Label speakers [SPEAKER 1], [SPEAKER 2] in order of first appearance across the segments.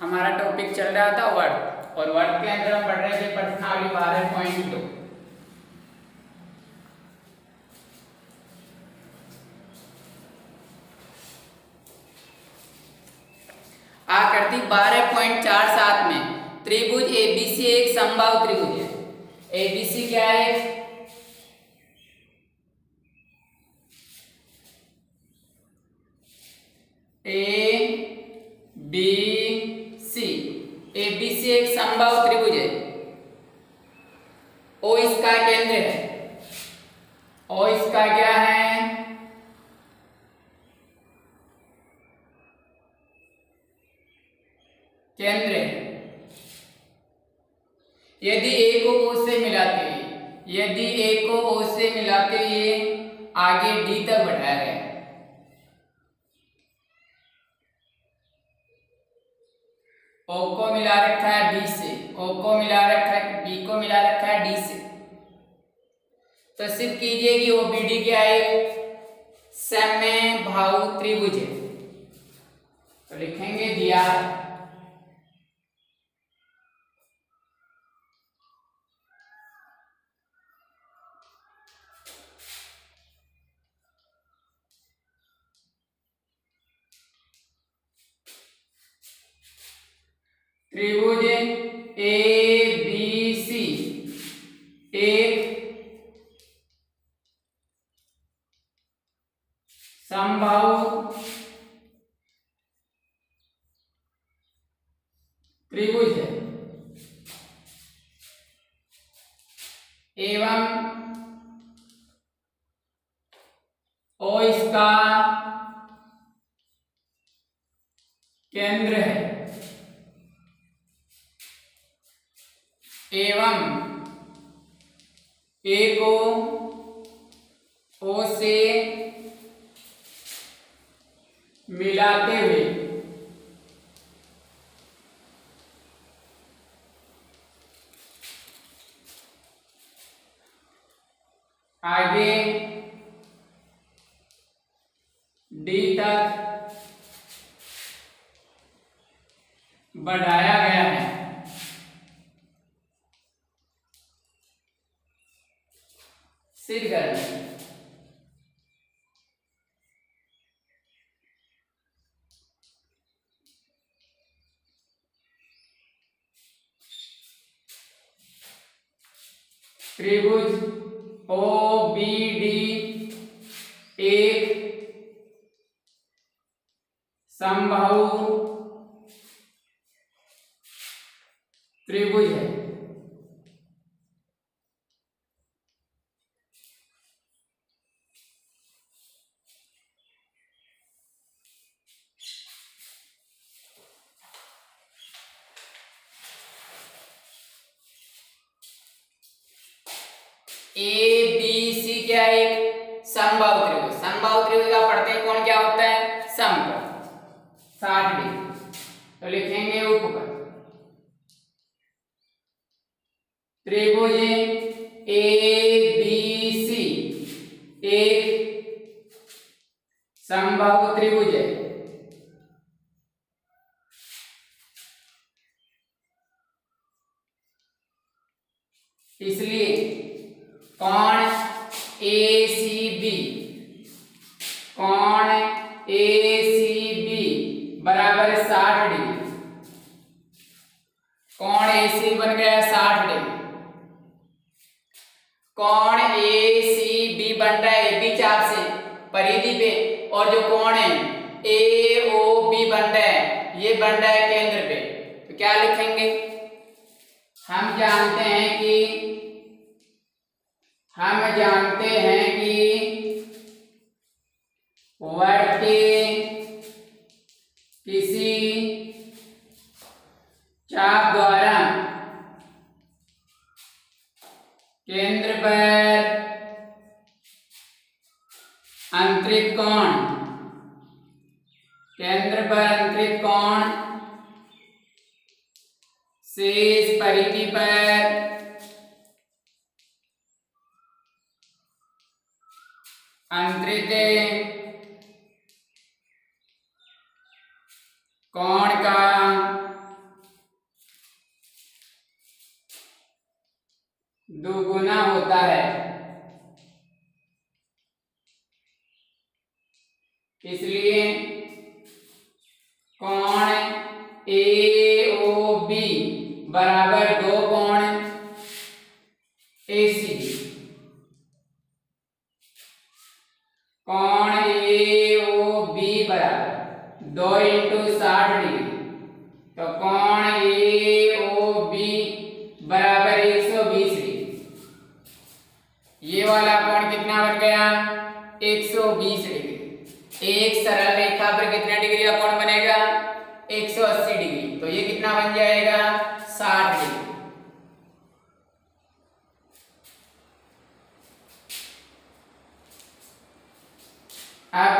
[SPEAKER 1] हमारा टॉपिक चल रहा था वर्ड, और वर्ड के अंदर हम पढ़ रहे थे प्रश्नावली 12.2। आकृति 12.47 में त्रिभुज एबीसी एक समबाहु त्रिभुज है। एबीसी क्या है? एबीसी एक समबाहु त्रिभुज है। ओ इसका केंद्र है। ओ इसका क्या है? केंद्र है। यदि ए को ओ से मिलाते हुए आगे डी तक बढ़ाया गया, ओ को मिला रखा है बी से, ओ को मिला रखा है बी को मिला रखा है डी से, तो सिद्ध कीजिए कि ओबीडी क्या है? समबाहु त्रिभुज है। तो लिखेंगे दिया त्रिभुज एबीसी एक समबाहु त्रिभुज है एवं ओ इसका केंद्र है, एवं ए को ओ से मिलाते हुए आगे डी तक बढ़ाया गया है। सिद्ध करें। त्रिभुज ओबीडी एक समबाहु त्रिभुज है। ए बी सी क्या है? एक समबाहु त्रिभुज। समबाहु त्रिभुज का पढ़ते हैं कौन क्या होता है? समकोण 60 डिग्री। तो लिखेंगे उपपद त्रिभुज ए बी सी एक समबाहु त्रिभुज है। इसलिए कोण ACB बराबर 60 डिग्री। कोण AC बन गया 60 डिग्री। कोण ACB बन रहा है AB चाप से परिधि पे, और जो कोण है AOB बन रहा है, ये बन रहा है केंद्र पे। तो क्या लिखेंगे? हम जानते हैं कि वर्ड के किसी चाप द्वारा केंद्र पर अंतरित कोण शेष परिधि पर अंतरित कोण का इसलिए कोण AOB बराबर दो कोण ACB। कोण AOB बराबर 2 इंटू 60 डिग्री, तो कोण AOB बराबर 120 डिग्री। ये वाला कोण कितना बन गया? 120 डिग्री। एक सरल रेखा पर कितने डिग्री का कोण बनेगा? 180 डिग्री। तो ये कितना बन जाएगा? 60 डिग्री। अब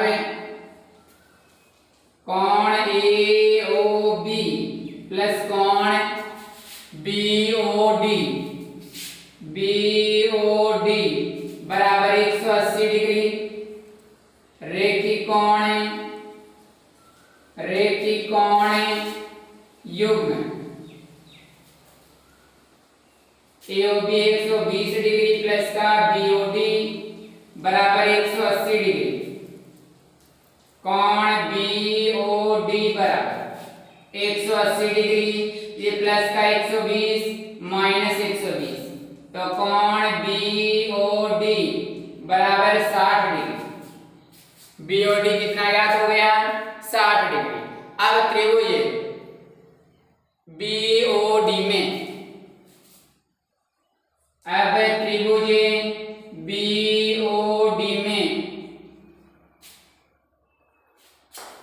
[SPEAKER 1] कोण AOB प्लस कोण BOD बराबर 180 डिग्री। रेखी कोण युग्म AOB 120 डिग्री प्लस का BOD बराबर 180 डिग्री। कोण BOD बराबर 180 डिग्री, ये प्लस का 120 माइनस 120, तो कोण BOD बराबर 60 डिग्री। BOD कितना ज्ञात हो गया? 60 डिग्री। अब त्रिभुज BOD में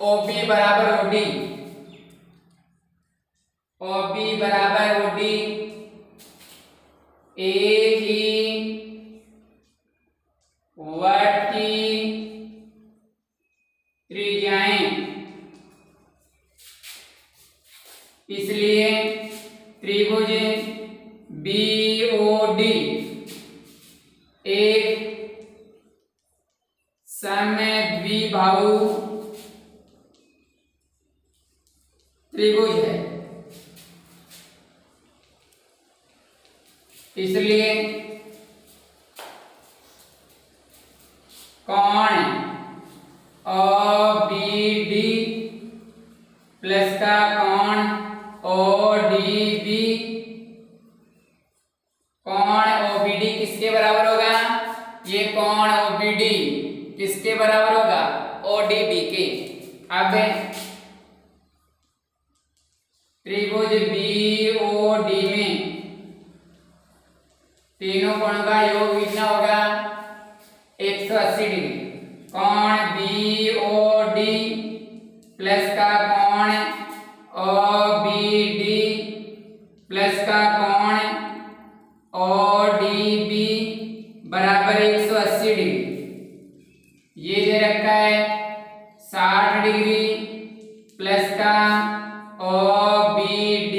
[SPEAKER 1] OB बराबर OD एक ही वर्ग की त्रिज्याएं, इसलिए त्रिभुज BOD एक समद्विबाहु त्रिभुज है। इसलिए कोण OBD प्लस का कोण ODB, कोण OBD किसके बराबर होगा? ये कोण OBD किसके बराबर होगा? ODB के। अब त्रिभुज BOD में तीनों कोणों का योग कितना होगा? 180 डिग्री। कोण BOD प्लस का कोण OBD प्लस का कोण ODB बराबर 180 डिग्री। ये दे रखा है 60 डिग्री प्लस का OBD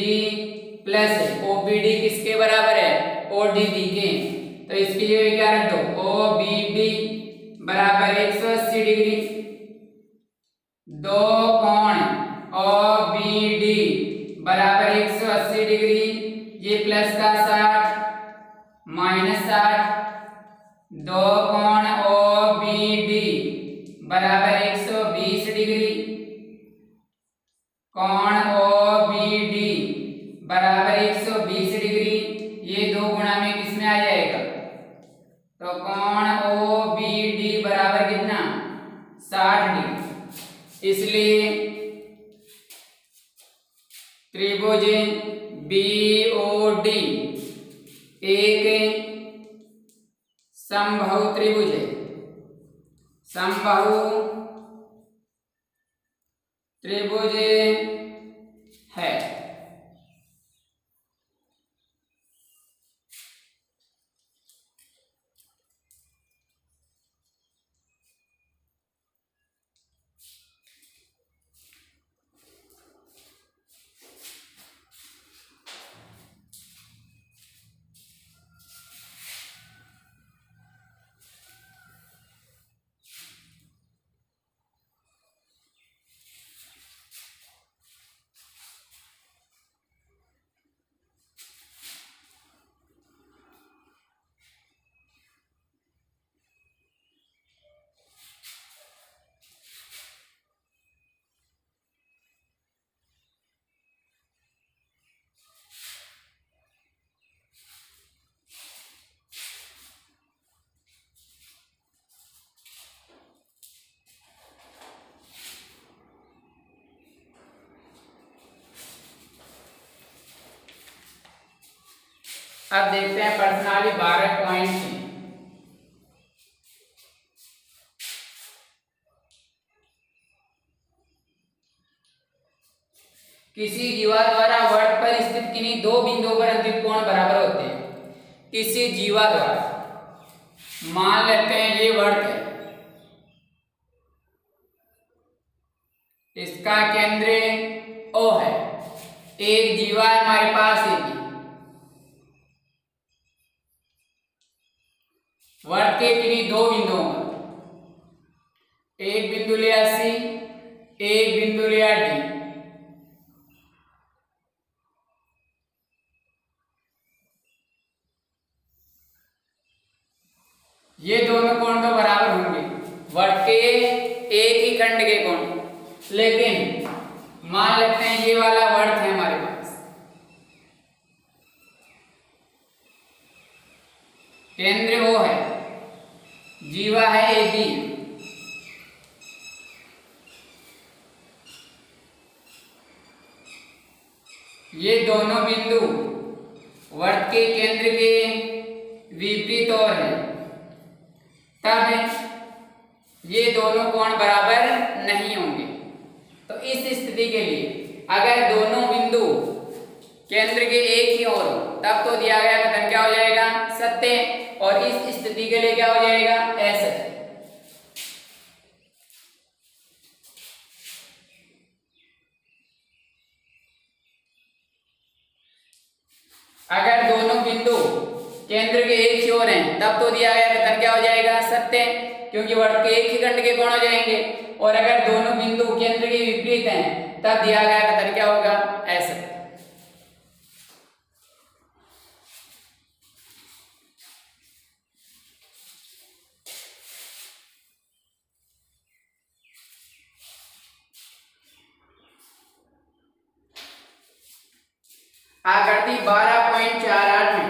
[SPEAKER 1] प्लस OBD किसके बराबर है? ODB के। तो इसकी जगह क्या रख दो? OBD बराबर 180 डिग्री। दो कोण OBD बराबर 180 डिग्री, ये प्लस का 60 माइनस 60, दो कोण OBD बराबर 120 डिग्री। कोण OBD बराबर 120 डिग्री, ये दो गुणा में किसमें आ जाएगा? तो कोण OBD बराबर कितना? 60 डिग्री। इसलिए त्रिभुज BOD एक समबाहु त्रिभुज है। समबाहु त्रिभुज है। अब देखते हैं प्रश्नावली 12 पॉइंट। किसी जीवा द्वारा वर्त पर स्थित किन्हीं दो बिंदुओं पर अंतिम कोण बराबर होते हैं। किसी जीवा द्वारा, मान लेते हैं ये वर्त है, इसका केंद्र O है, एक जीवा है हमारे पास एक, वर्त के किन्हीं दो बिंदुओं पर, एक बिंदु लिया C, एक बिंदु लिया D। ये दोनों कोण तो बराबर होंगे, वर्त के एक ही खंड के कोण, लेकिन मान लेते हैं ये वाला वर्त है हमारे पास, केंद्र वो है, जीवा है AB, ये दोनों बिंदु वर्त के केंद्र के विपरीत ओर है, तब ये दोनों कोण बराबर नहीं होंगे। तो इस स्थिति के लिए अगर दोनों बिंदु केंद्र के एक ही ओर हो तब तो दिया गया कथन क्या हो जाएगा, सत्य, और इस स्थिति के लिए क्या हो जाएगा, असत्य। अगर दोनों बिंदु केंद्र के एक ही ओर हैं तब तो दिया गया कथन क्या हो जाएगा, सत्य, क्योंकि वर्त के एक ही खंड के कोण हो जाएंगे। और अगर दोनों बिंदु केंद्र के विपरीत हैं तब दिया गया कथन क्या होगा, असत्य। आकृति 12.48 में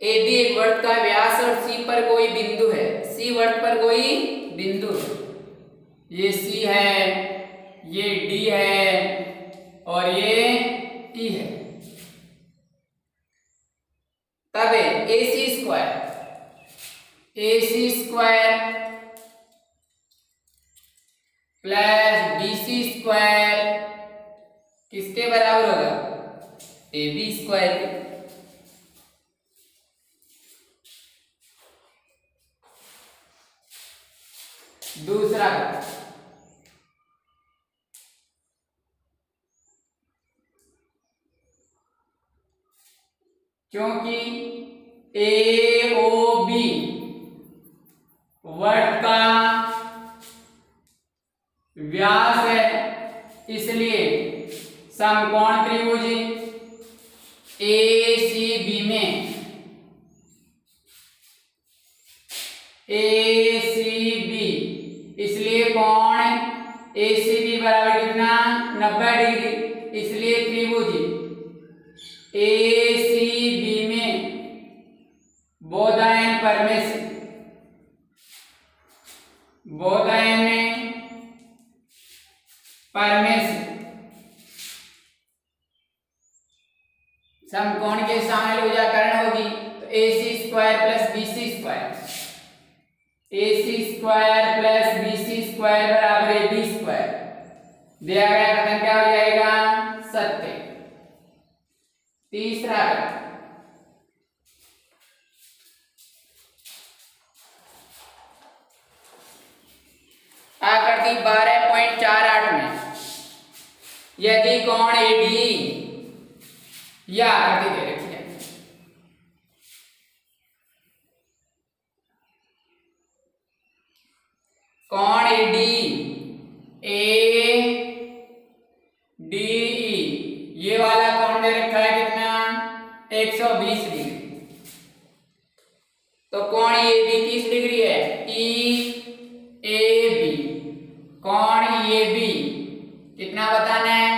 [SPEAKER 1] AB एक वर्त का व्यास और C पर कोई बिंदु है, C वर्त पर कोई बिंदु है, ये C है, ये D है और ये E है। तब AC square plus BC square किसके बराबर होगा, AB स्क्वायर के। दूसरा क्योंकि AOB वर्त का व्यास है इसलिए समकोण त्रिभुज ACB में इसलिए कोण ACB बराबर कितना, 90 डिग्री, इसलिए त्रिभुज ACB में बोधायन परमेश समकोण के शामिल व्याकरण होगी, तो AC square plus BC square, AC square plus BC square बराबर AB स्क्वायर। दिया गया कथन क्या हो जाएगा, सत्य। तीसरा आकृति 12.48 में यदि कोण AD या आकृति दे रखी है, कोण AD ADE ये वाला कोण दे रखा है कितना, 120 डिग्री। तो कोण AB 30 डिग्री है, EAB कोण EAB कितना बताना है,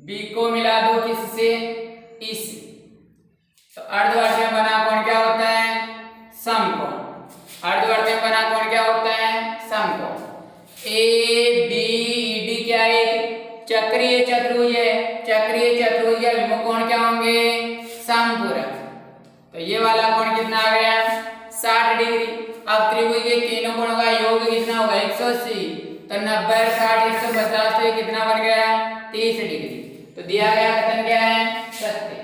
[SPEAKER 1] बी को मिला दो किससे, इस, तो अर्धवर्ष में बना कोण क्या होता है, समकोण। अर्धवर्ष में बना कोण क्या होता है, समकोण। ए बी ई डी क्या है, चक्रीय चतुर्भुज है, चक्रीय चतुर्भुज के अभिमुख कोण क्या होंगे, समपूरक। तो ये वाला कोण कितना आ गया, 60 डिग्री। अब त्रिभुज के तीनों कोणों का योग कितना होगा, 180, तो 90 60 150, तो ये कितना बन गया, 30 डिग्री। तो दिया गया कथन क्या है, सत्य।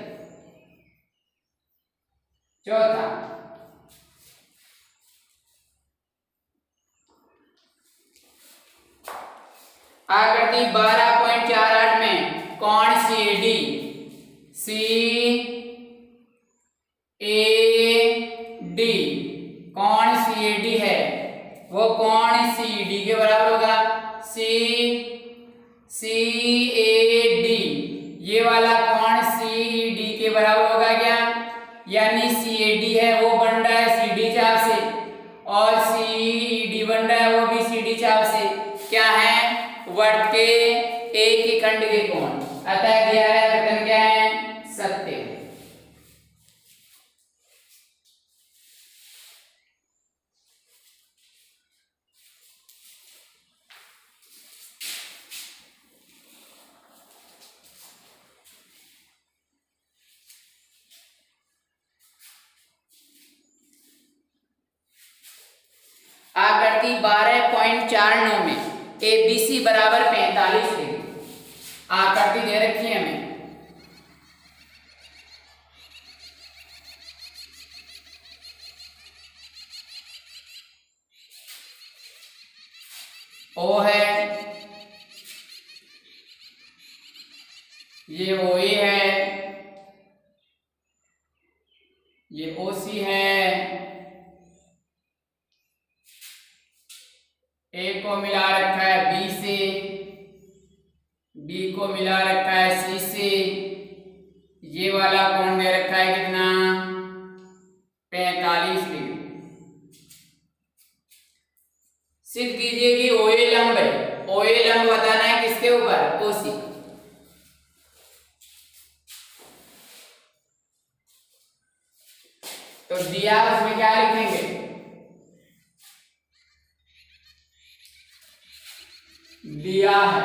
[SPEAKER 1] चौथा, आकृति 12.48 में कोण CD CAD, कोण CAD है, वो कोण CD के बराबर होगा, CAD, ये वाला कोण CD के बराबर होगा क्या, यानी CAD है वो बन रहा है CD चाप से, और CED बन रहा है वो भी CD चाप से। क्या है, वर्त के एक ही खंड के कोण। अतः दिया है कथन क्या है, सत्य। आकृति 12.49 में ABC बराबर 45 डिग्री आकृति दे रखी है हमें। O है, ये OA है, ये OC है, A को मिला रखा है B से, B को मिला रखा है C से, ये वाला कोण दे रखा है कितना, 45 डिग्री। सिद्ध कीजिए कि OA लंब है, OA लंब बताना है किसके ऊपर, OC। तो दिया उसमें क्या लिखेंगे, दिया है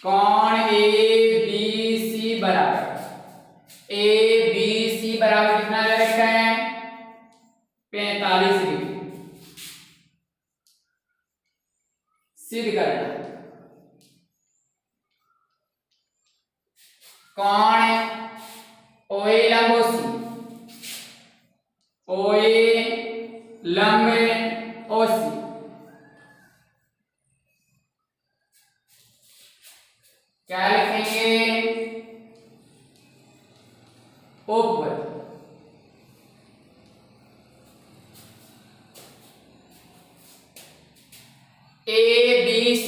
[SPEAKER 1] कोण ABC बराबर, ABC बराबर कितना दे रखा है, 45 डिग्री। सिद्ध करना कोण OA लंब OC, OA लंब OC, क्या लिखेंगे, ऊपर ABC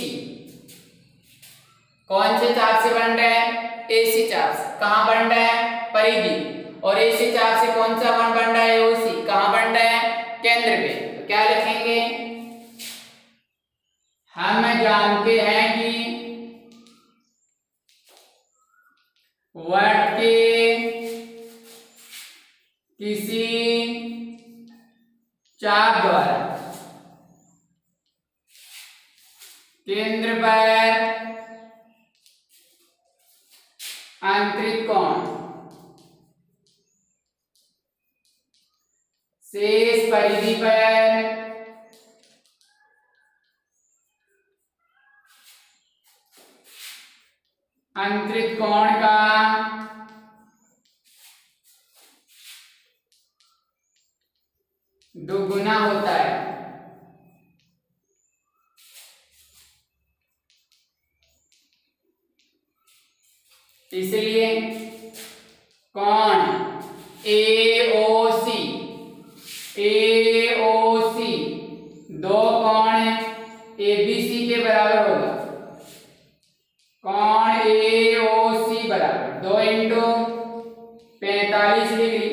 [SPEAKER 1] कौन से चाप से बन रहा है, AC चाप से। कहां बन रहा है, परिधि, और AC चाप से कौन सा कोण बन रहा है, OC, कहां बन रहा है, केंद्र पे। तो क्या लिखेंगे, हम जानते हैं कि वर्त के किसी चाप द्वारा केंद्र पर आंतरिक कोण शेष परिधि पर आंतरिक कोण का दुगुना होता है। इसलिए कोण AOC दो कोण ABC के बराबर होगा। कोण AOC बराबर 2 इंटू 45 डिग्री,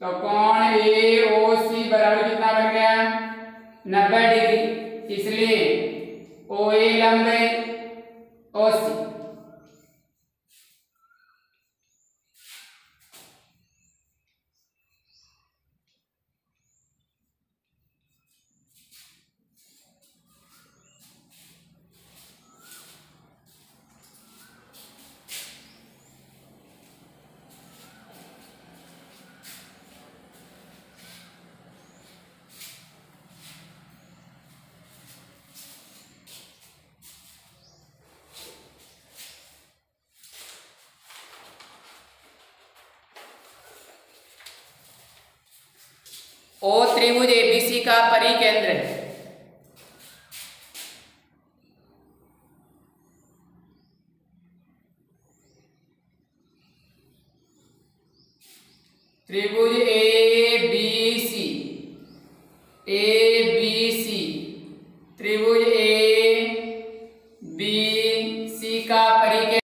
[SPEAKER 1] तो कोण AOC बराबर कितना बन गया, 90 डिग्री। इसलिए ओ ए लंब है, ओ सी। ओ त्रिभुज एबीसी का परिकेंद्र है। त्रिभुज ए बी सी, त्रिभुज ए बी सी का परिकेंद्र